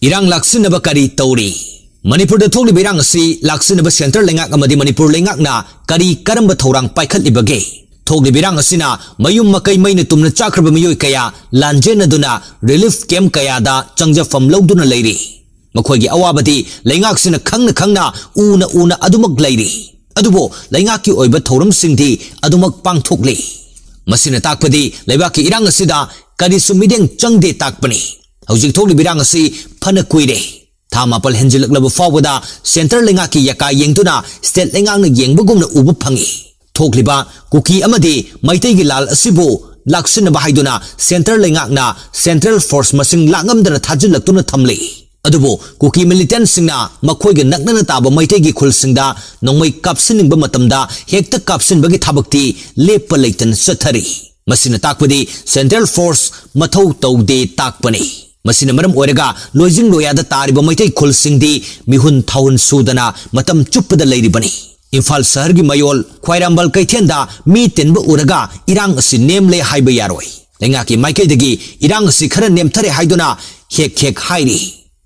Erang laksinnaba kari touri. Manipur da thokli Erang asi laksinnaba center lengak amadi Manipur lengak na kari karamba thorang paikhat libage. Thokli Erang asina mayum makai maina tumna chakraba miyoi kaya lanjena duna relief camp kaya da changjafam lawduna leiri. Makhoigi awabati lengak sina khangna una adumak leiri. Adubo lengak ki oiba thoram singdi adumak pangthokli. Masina takpadi leibaki Erang asida kari sumideng changde takpani. Hujik thokli Erang asi phana kuire. Thamapal henjilak laba fawada center lenga ki yaka yengtuna state lenga na yengbagumna ubu phangi. Thokliba kuki amadi maitai gi lal asibu laksinnaba haiduna center lenga na central force masing langamdana thajilaktuna thamli. Adubo kuki militant singna makhoiga naknana taba maitai gi khulsingda nongmai kapsiningba matamda hekta kapsinbagi thabakti lepa leitan sathari. Masina takpadi central force mathau taude takpani. Masina maram oirega loijing loyada tariba maitai khulsingdi mihun thawun sudana matam chuppada leiribani. Imphal shahar gi mayol khwairambal kaithenda mi tenba uraga Erang asi nemle haiba yaroi. Lenga ki maikai dagi Erang asi khara nemthare haiduna hek hairi.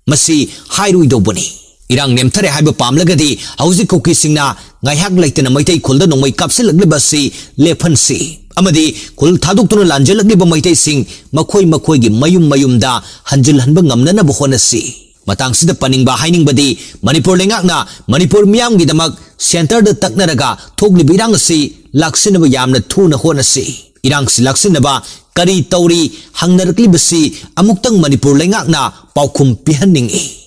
Masi hairui dobani. Erang nemthare haiba pamlagadi hauji koki singna ngaihak laitena maitai khulda nongmai kapsilaglibasi lephansi. Amadi kul thaduk tuna lanjelagliba maitai sing makhoi gi mayum da hanjil hanba ngamnana bohonasi. Matang sida paningba hainingbadi Manipur lengakna Manipur miyam gi damak center da taknaraga thokli Erang asi laksinnaba yamna thuna honasi. Erang si laksinnaba kari touri hangnarakli basi amuktang Manipur lengakna paukhum pihanningi.